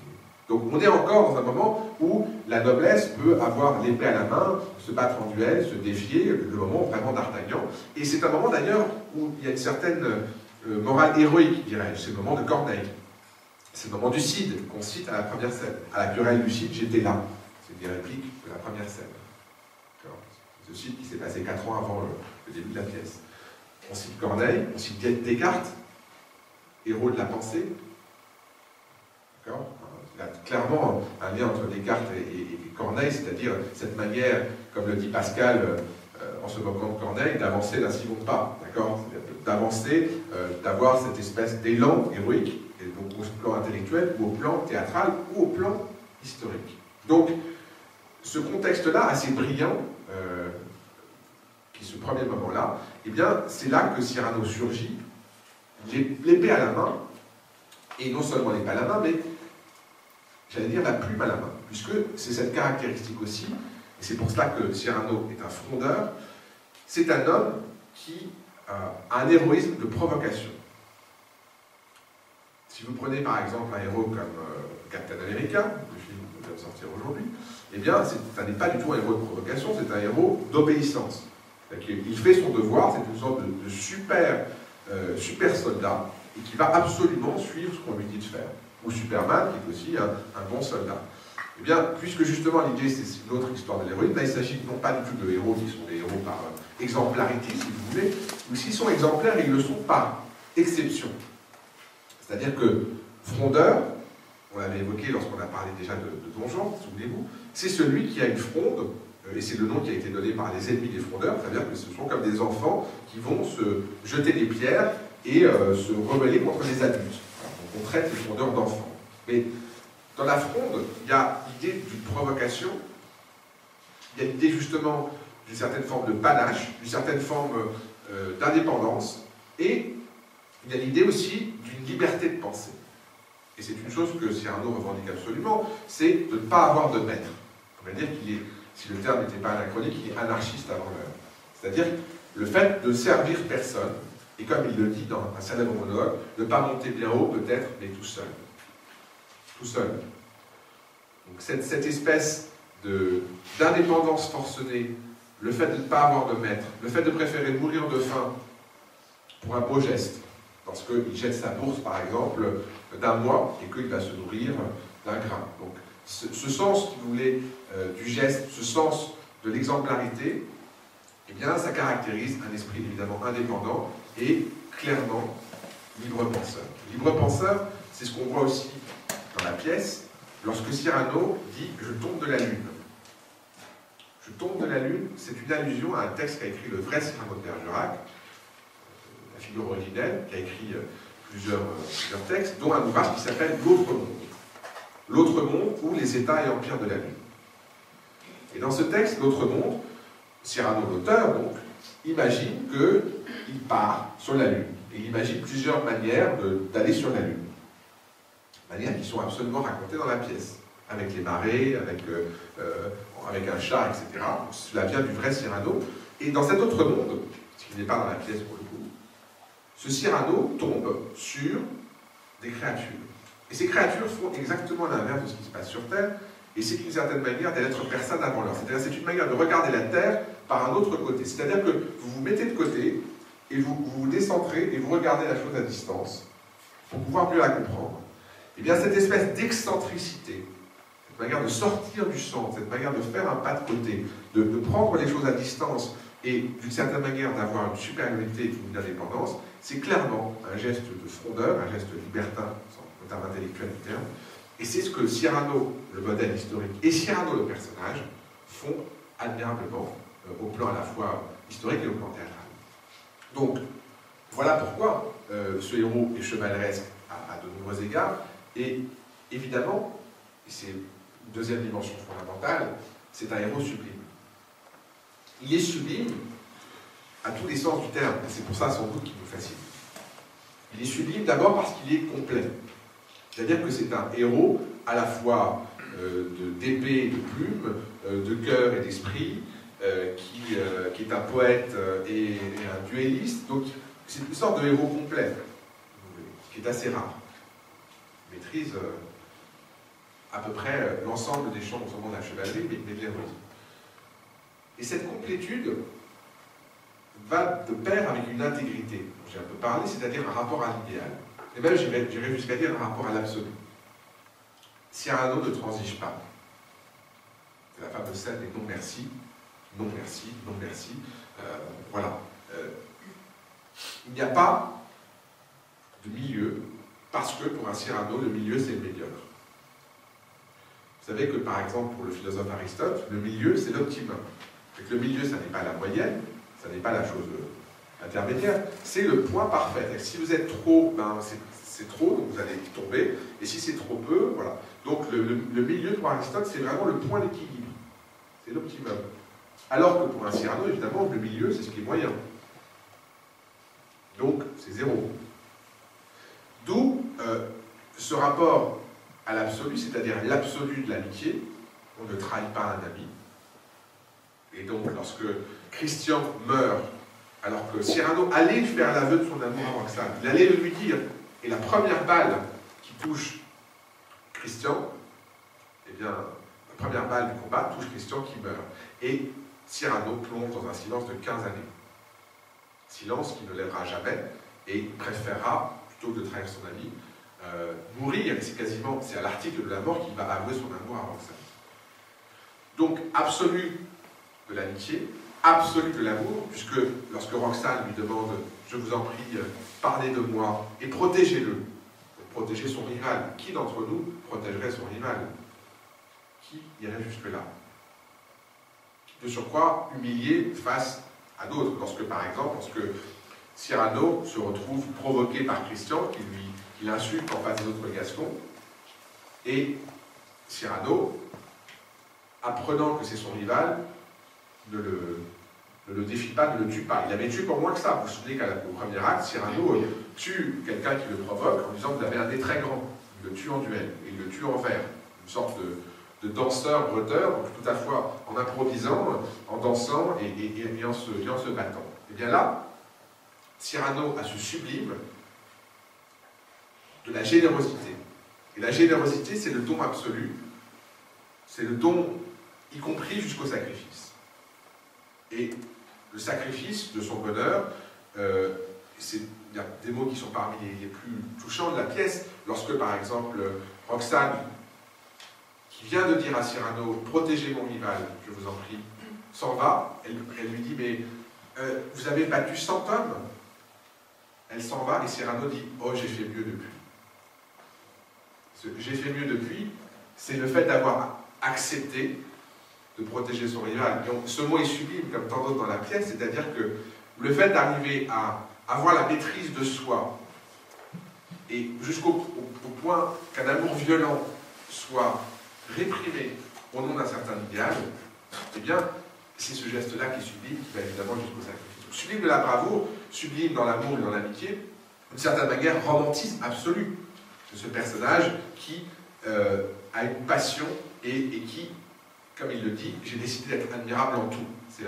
Donc on est encore dans un moment où la noblesse peut avoir l'épée à la main, se battre en duel, se défier, le moment vraiment d'Artagnan. Et c'est un moment d'ailleurs où il y a une certaine morale héroïque, dirais-je, c'est le moment de Corneille. C'est le moment du Cid, qu'on cite à la première scène. À la querelle du Cid, j'étais là. C'est des répliques de la première scène. Ce Cid qui s'est passé 4 ans avant le début de la pièce. On cite Corneille, on cite Descartes, héros de la pensée. D'accord ? Il y a clairement un lien entre Descartes et Corneille, c'est-à-dire cette manière, comme le dit Pascal, en se moquant de Corneille, d'avancer d'un si bon pas. D'accord ? D'avancer, d'avoir cette espèce d'élan héroïque, et donc au plan intellectuel, ou au plan théâtral, ou au plan historique. Donc, ce contexte-là, assez brillant, qui est ce premier moment-là, eh bien, c'est là que Cyrano surgit, l'épée à la main, et non seulement l'épée à la main, mais, j'allais dire, la plume à la main, puisque c'est cette caractéristique aussi, et c'est pour cela que Cyrano est un frondeur, c'est un homme qui a un héroïsme de provocation. Si vous prenez par exemple un héros comme Captain America, le film qui vient de sortir aujourd'hui, eh bien, ça n'est pas du tout un héros de provocation, c'est un héros d'obéissance. Il fait son devoir, c'est une sorte de super soldat, et qui va absolument suivre ce qu'on lui dit de faire. Ou Superman, qui est aussi un bon soldat. Eh bien, puisque justement l'idée c'est une autre histoire de l'héroïne, là il s'agit non pas du tout de héros qui sont des héros par exemplarité, si vous voulez, ou s'ils sont exemplaires, ils le sont par exception. C'est-à-dire que frondeur, on l'avait évoqué lorsqu'on a parlé déjà de Donjon, souvenez-vous, c'est celui qui a une fronde, et c'est le nom qui a été donné par les ennemis des frondeurs, c'est-à-dire que ce sont comme des enfants qui vont se jeter des pierres et se rebeller contre les adultes. Donc on traite les frondeurs d'enfants. Mais dans la fronde, il y a l'idée d'une provocation, il y a l'idée justement d'une certaine forme de panache, d'une certaine forme d'indépendance, et il y a l'idée aussi d'une liberté de penser. Et c'est une chose que Cyrano revendique absolument, c'est de ne pas avoir de maître. On pourrait dire qu'il est, si le terme n'était pas anachronique, il est anarchiste avant l'heure. C'est-à-dire le fait de servir personne, et comme il le dit dans un célèbre monologue, ne pas monter bien haut peut-être, mais tout seul. Tout seul. Donc cette espèce d'indépendance forcenée, le fait de ne pas avoir de maître, le fait de préférer mourir de faim pour un beau geste, parce qu'il jette sa bourse, par exemple, d'un mois, et qu'il va se nourrir d'un grain. Donc, ce sens, si vous voulez, du geste, ce sens de l'exemplarité, eh bien, ça caractérise un esprit évidemment indépendant et clairement libre-penseur. Libre-penseur, c'est ce qu'on voit aussi dans la pièce, lorsque Cyrano dit « je tombe de la lune ». Je tombe de la lune, c'est une allusion à un texte qu'a écrit le vrai Cyrano de Bergerac, la figure originelle, qui a écrit plusieurs textes, dont un ouvrage qui s'appelle « L'autre monde ». L'autre monde ou les États et empires de la Lune. Et dans ce texte, L'autre monde, Cyrano, l'auteur, donc, imagine qu'il part sur la Lune. Et il imagine plusieurs manières d'aller sur la Lune. Manières qui sont absolument racontées dans la pièce. Avec les marées, avec un char, etc. Donc, cela vient du vrai Cyrano. Et dans cet autre monde, ce qui n'est pas dans la pièce pour le coup, ce Cyrano tombe sur des créatures. Et ces créatures font exactement l'inverse de ce qui se passe sur Terre, et c'est une certaine manière d'être personne avant l'heure. C'est-à-dire c'est une manière de regarder la Terre par un autre côté. C'est-à-dire que vous vous mettez de côté, et vous vous décentrez, et vous regardez la chose à distance, pour pouvoir mieux la comprendre. Et bien cette espèce d'excentricité, cette manière de sortir du centre, cette manière de faire un pas de côté, de prendre les choses à distance, et d'une certaine manière d'avoir une supériorité et une indépendance, c'est clairement un geste de frondeur, un geste libertin, au terme intellectuel du terme, et c'est ce que Cyrano, le modèle historique, et Cyrano, le personnage, font admirablement au plan à la fois historique et au plan théâtral. Donc, voilà pourquoi ce héros est chevaleresque à de nombreux égards, et évidemment, et c'est une deuxième dimension fondamentale, c'est un héros sublime. Il est sublime à tous les sens du terme, et c'est pour ça sans doute qu'il nous fascine. Il est sublime d'abord parce qu'il est complet. C'est-à-dire que c'est un héros à la fois d'épée et de plume, de cœur et d'esprit, qui est un poète et un duelliste. Donc c'est une sorte de héros complet, qui est assez rare. Il maîtrise à peu près l'ensemble des champs non seulement de la chevalerie, mais de l'héroïsme. Et cette complétude va de pair avec une intégrité, dont j'ai un peu parlé, c'est-à-dire un rapport à l'idéal. Et même, j'irais jusqu'à dire un rapport à l'absolu. Cyrano ne transige pas. C'est la fameuse scène des non merci, non merci, non merci. Voilà. Il n'y a pas de milieu, parce que pour un Cyrano, le milieu c'est le médiocre. Vous savez que par exemple, pour le philosophe Aristote, le milieu c'est l'optimum. Le milieu, ça n'est pas la moyenne, ça n'est pas la chose intermédiaire, c'est le point parfait. Si vous êtes trop, ben, c'est trop, donc vous allez tomber, et si c'est trop peu, voilà. Donc le milieu pour Aristote, c'est vraiment le point d'équilibre, c'est l'optimum. Alors que pour un Cyrano, évidemment, le milieu, c'est ce qui est moyen. Donc, c'est zéro. D'où ce rapport à l'absolu, c'est-à-dire l'absolu de l'amitié. On ne trahit pas un ami. Et donc, lorsque Christian meurt, alors que Cyrano allait faire l'aveu de son amour à Roxane, il allait le lui dire, et la première balle qui touche Christian, eh bien, la première balle du combat touche Christian qui meurt. Et Cyrano plonge dans un silence de 15 années. Silence qui ne lèvera jamais, et préférera, plutôt que de trahir son ami, mourir, et c'est à l'article de la mort qu'il va avouer son amour à Roxane. Donc, absolu de l'amitié, absolu de l'amour, puisque lorsque Roxane lui demande « Je vous en prie, parlez de moi et protégez-le », protéger son rival. Qui d'entre nous protégerait son rival? Qui irait jusque-là? De surcroît, humilié face à d'autres. Lorsque, par exemple, Cyrano se retrouve provoqué par Christian, qui l'insulte en face des autres Gascons, et Cyrano, apprenant que c'est son rival, ne le défie pas, ne le tue pas. Il avait tué pour moins que ça. Vous vous souvenez qu'au premier acte, Cyrano tue quelqu'un qui le provoque en disant que vous avez un nez très grand. Il le tue en duel, et il le tue en vers. Une sorte de danseur, bretteur, donc tout à fois en improvisant, en dansant et en se battant. Et bien là, Cyrano a ce sublime de la générosité. Et la générosité, c'est le don absolu, c'est le don y compris jusqu'au sacrifice. Et le sacrifice de son bonheur, il y a des mots qui sont parmi les plus touchants de la pièce, lorsque par exemple Roxane, qui vient de dire à Cyrano « Protégez mon rival, je vous en prie », s'en va, elle lui dit « Mais vous avez battu 100 hommes ?» Elle s'en va et Cyrano dit « Oh, j'ai fait mieux depuis ». Ce que j'ai fait mieux depuis, c'est le fait d'avoir accepté de protéger son rival. Et ce mot est sublime, comme tant d'autres dans la pièce, c'est-à-dire que le fait d'arriver à avoir la maîtrise de soi, et jusqu'au point qu'un amour violent soit réprimé au nom d'un certain idéal, eh bien, c'est ce geste-là qui est sublime, qui va évidemment jusqu'au sacrifice. Sublime de la bravoure, sublime dans l'amour et dans l'amitié, d'une certaine manière, romantisme absolu de ce personnage qui a une passion et qui, comme il le dit, j'ai décidé d'être admirable en tout. C'est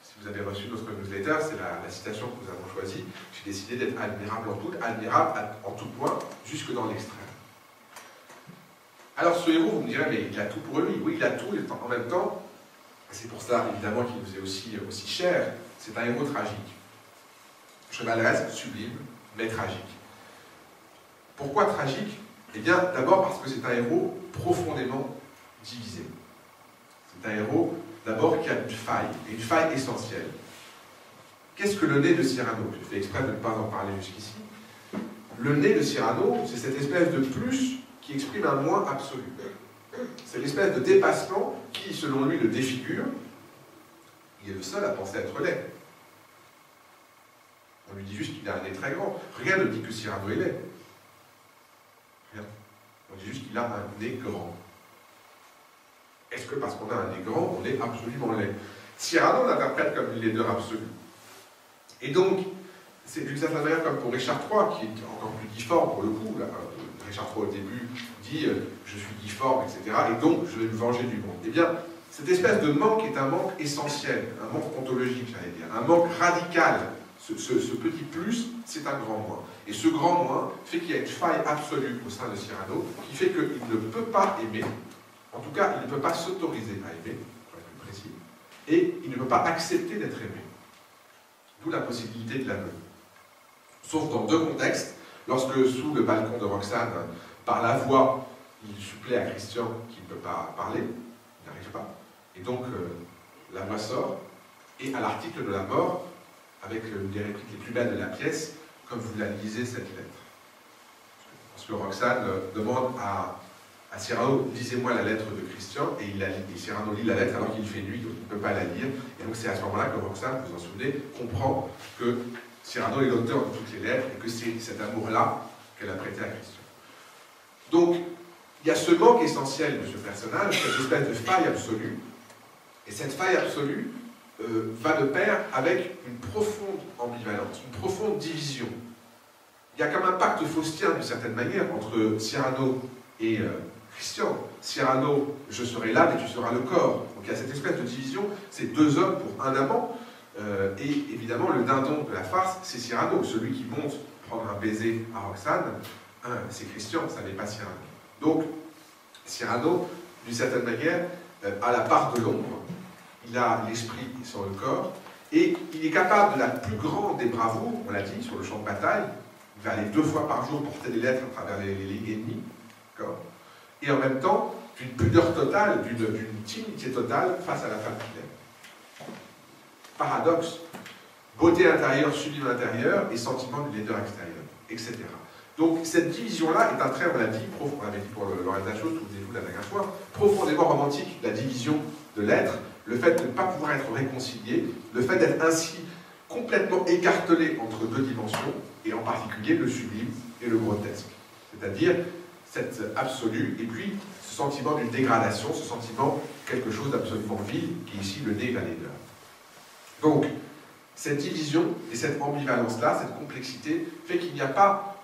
si vous avez reçu notre newsletter, c'est la citation que nous avons choisie. J'ai décidé d'être admirable en tout, admirable en tout point, jusque dans l'extrême. Alors ce héros, vous me direz, mais il a tout pour lui. Oui, il a tout, et en même temps, c'est pour ça évidemment qu'il nous est aussi cher, c'est un héros tragique. Chevaleresque, sublime, mais tragique. Pourquoi tragique? Eh bien, d'abord parce que c'est un héros profondément divisé. C'est un héros, d'abord, qui a une faille essentielle. Qu'est-ce que le nez de Cyrano? J'ai fait exprès de ne pas en parler jusqu'ici. Le nez de Cyrano, c'est cette espèce de plus qui exprime un moins absolu. C'est l'espèce de dépassement qui, selon lui, le défigure il est le seul à penser être laid. On lui dit juste qu'il a un nez très grand. Rien ne dit que Cyrano est laid. Rien. On dit juste qu'il a un nez grand. Est-ce que parce qu'on a un nez grand, on est absolument laid? Cyrano l'interprète comme une laideur absolue. Et donc, c'est d'une certaine manière comme pour Richard III, qui est encore plus difforme pour le coup. Là, Richard III au début dit « je suis difforme, etc. et donc je vais me venger du monde ». Eh bien, cette espèce de manque est un manque essentiel, un manque ontologique, j'allais dire, un manque radical. Ce petit plus, c'est un grand moins. Et ce grand moins fait qu'il y a une faille absolue au sein de Cyrano, qui fait qu'il ne peut pas aimer, en tout cas, il ne peut pas s'autoriser à aimer, pour être plus précis, et il ne peut pas accepter d'être aimé. D'où la possibilité de l'aveu. Sauf dans deux contextes, lorsque sous le balcon de Roxane, par la voix, il supplée à Christian qui ne peut pas parler, il n'arrive pas, et donc la voix sort, et à l'article de la mort, avec une des répliques les plus belles de la pièce, comme vous la lisez cette lettre. Parce que Roxane demande à Cyrano, lisez-moi la lettre de Christian, et il la lit. Et Cyrano lit la lettre alors qu'il fait nuit, donc il ne peut pas la lire. Et donc c'est à ce moment-là que Roxane, vous vous en souvenez, comprend que Cyrano est l'auteur de toutes les lettres, et que c'est cet amour-là qu'elle a prêté à Christian. Donc, il y a ce manque essentiel de ce personnage, cette espèce de faille absolue, et cette faille absolue va de pair avec une profonde ambivalence, une profonde division. Il y a comme un pacte faustien, d'une certaine manière, entre Cyrano et Christian. Cyrano, je serai l'âme et tu seras le corps. Donc il y a cette espèce de division, c'est deux hommes pour un amant, et évidemment le dindon de la farce, c'est Cyrano, celui qui monte prendre un baiser à Roxane, c'est Christian, ça n'est pas Cyrano. Donc Cyrano, d'une certaine manière, a la part de l'ombre, il a l'esprit sur le corps, et il est capable de la plus grande des bravoures, on l'a dit, sur le champ de bataille. Il va aller 2 fois par jour porter des lettres à travers les lignes ennemies, et en même temps, d'une pudeur totale, d'une timidité totale face à la femme qu'il aime. Paradoxe. Beauté intérieure, sublime intérieure, et sentiment d'une laideur extérieure, etc. Donc cette division-là est un trait, on l'a dit, on l'avait dit pour Lorenza Chose, souvenez-vous la dernière fois, profondément romantique, la division de l'être, le fait de ne pas pouvoir être réconcilié, le fait d'être ainsi complètement écartelé entre deux dimensions, et en particulier le sublime et le grotesque. C'est-à-dire cette absolue, et puis ce sentiment d'une dégradation, ce sentiment quelque chose d'absolument vil, qui est ici le nez et la laideur. Donc, cette division et cette ambivalence-là, cette complexité, fait qu'il n'y a pas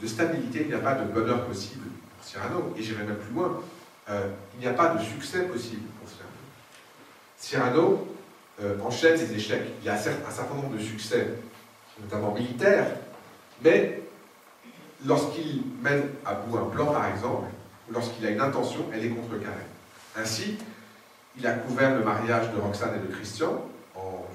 de stabilité, il n'y a pas de bonheur possible pour Cyrano, et j'irai même plus loin, il n'y a pas de succès possible pour Cyrano. Cyrano enchaîne les échecs. Il y a certes un certain nombre de succès, notamment militaires, mais lorsqu'il mène à bout un plan, par exemple, ou lorsqu'il a une intention, elle est contrecarrée. Ainsi, il a couvert le mariage de Roxane et de Christian,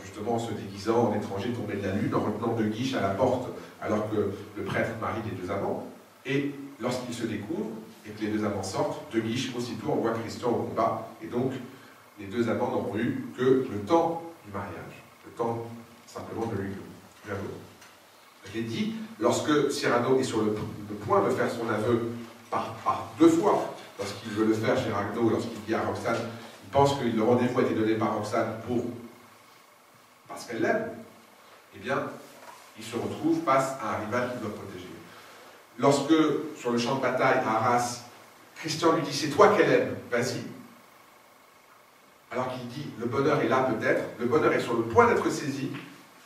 justement en se déguisant en étranger tombé de la lune, en retenant De Guiche à la porte, alors que le prêtre marie les deux amants. Et lorsqu'il se découvre, et que les deux amants sortent, De Guiche aussitôt envoie Christian au combat, et donc les deux amants n'auront eu que le temps du mariage, le temps simplement de l'union. Je l'ai dit, lorsque Cyrano est sur le point de faire son aveu par 2 fois, lorsqu'il veut le faire chez Ragueneau, lorsqu'il dit à Roxane, il pense que le rendez-vous a été donné par Roxane parce qu'elle l'aime, eh bien, il se retrouve face à un rival qu'il doit protéger. Lorsque, sur le champ de bataille à Arras, Christian lui dit « c'est toi qu'elle aime, vas-y », alors qu'il dit « le bonheur est là peut-être, le bonheur est sur le point d'être saisi »,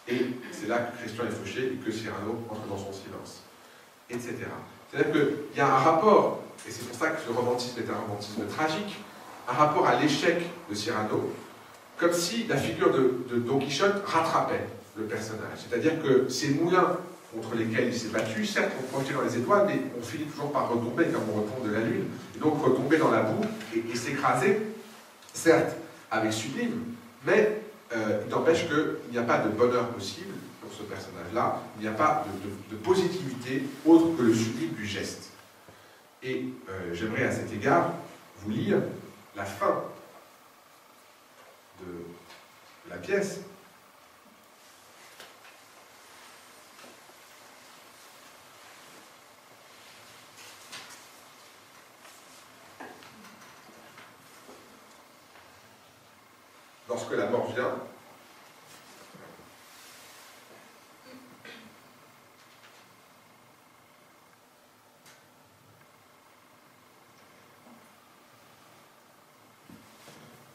et c'est là que Christian est fauché et que Cyrano entre dans son silence, etc. C'est-à-dire qu'il y a un rapport, et c'est pour ça que ce romantisme est un romantisme tragique, un rapport à l'échec de Cyrano, comme si la figure de Don Quichotte rattrapait le personnage. C'est-à-dire que ces moulins contre lesquels il s'est battu, certes, ont projeté dans les étoiles, mais on finit toujours par retomber, comme on retombe de la lune, et donc retomber dans la boue et s'écraser, certes, avec sublime, mais il n'empêche qu'il n'y a pas de bonheur possible pour ce personnage-là, il n'y a pas de positivité autre que le sublime du geste. Et j'aimerais à cet égard vous lire la fin de la pièce. Lorsque la mort vient,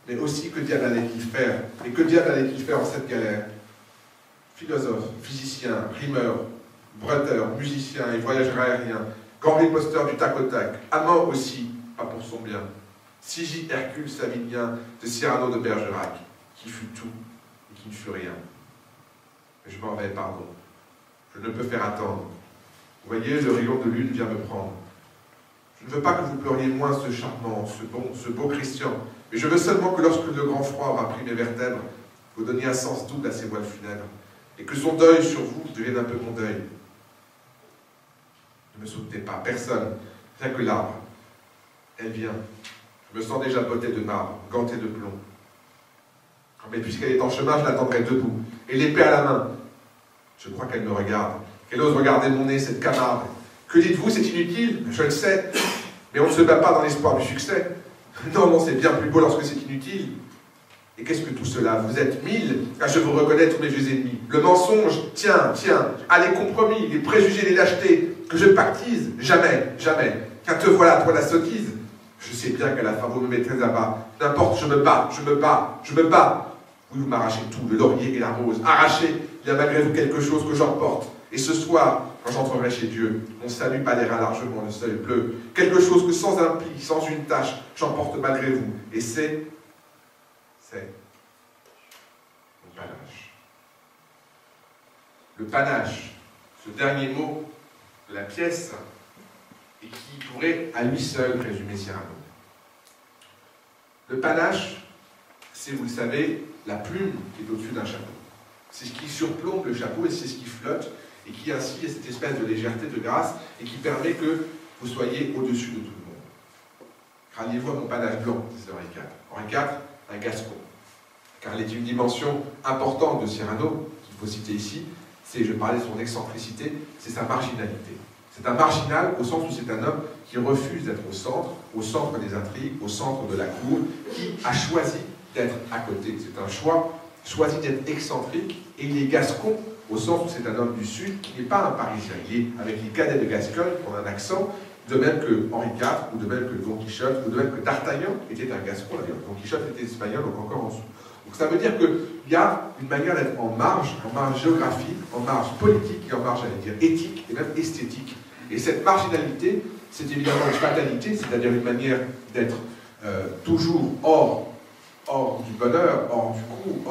mais aussi que diable allait-il faire? Et que diable allait-il faire en cette galère? Philosophe, physicien, rimeur, bretteur, musicien et voyageur aérien, grand riposteur du tac au tac, amant aussi, pas pour son bien, Sigi Hercule Savinien de Cyrano de Bergerac, qui fut tout et qui ne fut rien. Mais je m'en vais, pardon. Je ne peux faire attendre. Vous voyez, le rayon de lune vient me prendre. Je ne veux pas que vous pleuriez moins ce charmant, ce beau Christian, mais je veux seulement que lorsque le grand froid aura pris mes vertèbres, vous donniez un sens double à ces voiles funèbres, et que son deuil sur vous devienne un peu mon deuil. Ne me soutenez pas, personne, rien que l'arbre. Elle vient. Je me sens déjà botté de marbre, ganté de plomb. Mais puisqu'elle est en chemin, je l'attendrai debout, et l'épée à la main. Je crois qu'elle me regarde, qu'elle ose regarder mon nez, cette camarde. Que dites-vous, c'est inutile? Je le sais, mais on ne se bat pas dans l'espoir du succès. Non, non, c'est bien plus beau lorsque c'est inutile. Et qu'est-ce que tout cela? Vous êtes 1000, car je vous reconnais tous mes vieux ennemis. Le mensonge, tiens, les compromis, les préjugés, les lâchetés, que je pactise, jamais, jamais. Car te voilà, toi la sottise. Je sais bien qu'à la fin vous me mettrez à bas. N'importe, je me bats. Oui, vous m'arrachez tout, le laurier et la rose. Arrachez, il y a malgré vous quelque chose que j'emporte. Et ce soir, quand j'entrerai chez Dieu, mon salut balayera largement le seuil bleu. Quelque chose que sans un pli, sans une tache, j'emporte malgré vous. Et c'est le panache. Le panache, ce dernier mot de la pièce, et qui pourrait à lui seul résumer Cyrano. Le panache, c'est, vous le savez, la plume qui est au-dessus d'un chapeau. C'est ce qui surplombe le chapeau et c'est ce qui flotte et qui ainsi est cette espèce de légèreté, de grâce et qui permet que vous soyez au-dessus de tout le monde. Ralliez-vous à mon panache blanc, disait Henri IV. Henri IV, un Gascon. Car il est une dimension importante de Cyrano, qu'il faut citer ici, c'est, je parlais de son excentricité, c'est sa marginalité. C'est un marginal au sens où c'est un homme qui refuse d'être au centre des intrigues, au centre de la cour, qui a choisi d'être à côté. C'est un choix, choisi d'être excentrique, et il est gascon au sens où c'est un homme du Sud qui n'est pas un Parisien. Il est avec les cadets de Gascogne, qui ont un accent, de même que Henri IV, ou de même que Don Quichotte, ou de même que D'Artagnan était un gascon, d'ailleurs. Don Quichotte était espagnol, donc encore en dessous. Donc ça veut dire qu'il y a une manière d'être en marge géographique, en marge politique et en marge, j'allais dire, éthique et même esthétique. Et cette marginalité, c'est évidemment une fatalité, c'est-à-dire une manière d'être toujours hors du bonheur, hors du coup,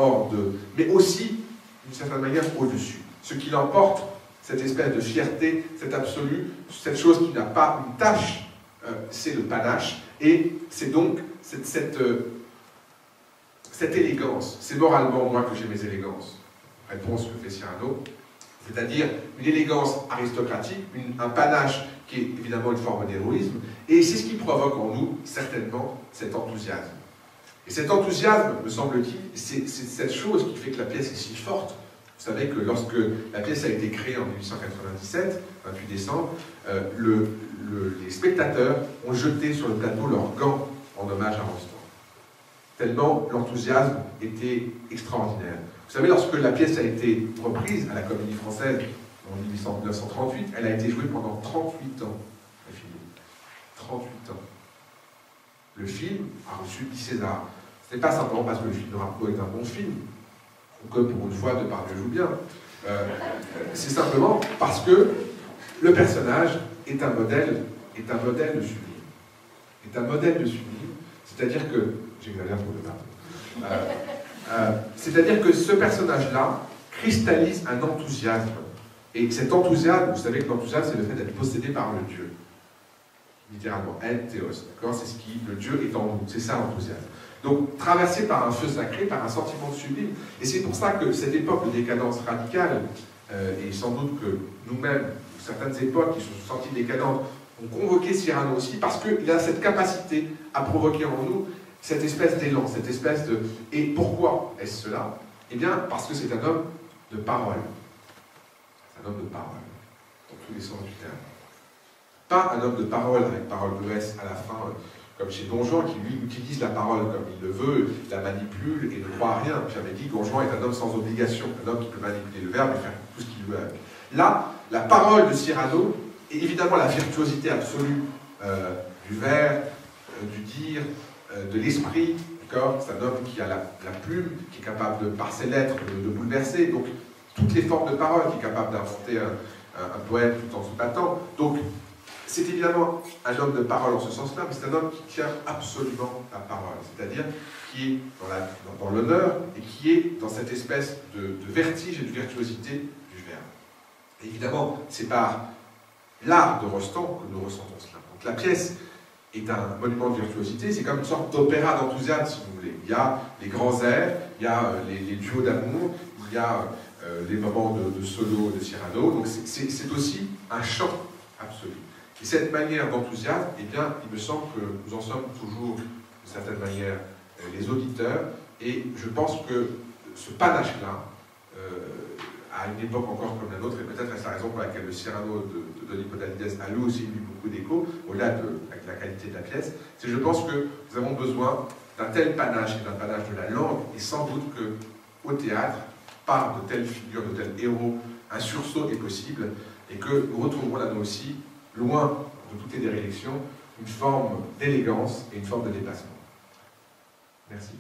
mais aussi, d'une certaine manière, au-dessus. Ce qui l'emporte, cette espèce de fierté, cet absolu, cette chose qui n'a pas une tâche, c'est le panache, et c'est donc cette élégance. C'est moralement, moi, que j'ai mes élégances. Réponse que fait Cyrano. C'est-à-dire une élégance aristocratique, un panache qui est évidemment une forme d'héroïsme, et c'est ce qui provoque en nous, certainement, cet enthousiasme. Et cet enthousiasme, me semble-t-il, c'est cette chose qui fait que la pièce est si forte. Vous savez que lorsque la pièce a été créée en 1897, 28 décembre, les spectateurs ont jeté sur le plateau leurs gants en hommage à Rostand. Tellement l'enthousiasme était extraordinaire. Vous savez, lorsque la pièce a été reprise à la Comédie Française en 1938, elle a été jouée pendant 38 ans, la film. 38 ans. Le film a reçu 10 Césars. Ce n'est pas simplement parce que le film de Rameau est un bon film, ou que pour une fois Depardieu joue bien. C'est simplement parce que le personnage est un modèle de sublime. Est un modèle de sublime, c'est-à-dire que, j'exagère pour Depardieu, c'est-à-dire que ce personnage-là cristallise un enthousiasme. Et cet enthousiasme, vous savez que l'enthousiasme, c'est le fait d'être possédé par le Dieu. Littéralement, en théos, d'accord? C'est ce qui, le Dieu est en nous, c'est ça l'enthousiasme. Donc, traversé par un feu sacré, par un sentiment de sublime. Et c'est pour ça que cette époque de décadence radicale, et sans doute que nous-mêmes, certaines époques qui se sont senties décadentes, ont convoqué Cyrano aussi, parce qu'il a cette capacité à provoquer en nous cette espèce d'élan, cette espèce de... Et pourquoi est-ce cela? Eh bien, parce que c'est un homme de parole. C'est un homme de parole, dans tous les sens du terme. Pas un homme de parole avec parole de S à la fin, comme chez Don Juan, qui lui utilise la parole comme il le veut, la manipule et ne croit à rien. J'avais dit que Don Juan est un homme sans obligation, un homme qui peut manipuler le verbe et faire tout ce qu'il veut avec. Là, la parole de Cyrano, et évidemment la virtuosité absolue du vers, du dire, de l'esprit, D'accord? C'est un homme qui a la plume, qui est capable de, par ses lettres, de bouleverser. Donc, toutes les formes de parole, qui est capable d'inventer un poème tout en se battant. Donc, c'est évidemment un homme de parole en ce sens-là, mais c'est un homme qui tient absolument la parole. C'est-à-dire qui est dans l'honneur et qui est dans cette espèce de vertige et de virtuosité du verbe. Et évidemment, c'est par l'art de Rostand que nous ressentons cela. Donc la pièce est un monument de virtuosité, c'est comme une sorte d'opéra d'enthousiasme, si vous voulez. Il y a les grands airs, il y a les duos d'amour, il y a les moments de solo de Cyrano, donc c'est aussi un chant absolu. Et cette manière d'enthousiasme, eh bien, il me semble que nous en sommes toujours, d'une certaine manière, les auditeurs, et je pense que ce panache-là, à une époque encore comme la nôtre, et peut-être est-ce la raison pour laquelle le Cyrano de Denis Podalides a lui aussi eu beaucoup d'écho, au-delà de la qualité de la pièce, c'est que je pense que nous avons besoin d'un tel panache et d'un panache de la langue, et sans doute qu'au théâtre, par de telles figures, de tels héros, un sursaut est possible, et que nous retrouverons là nous aussi, loin de toutes les dérélictions, une forme d'élégance et une forme de déplacement. Merci.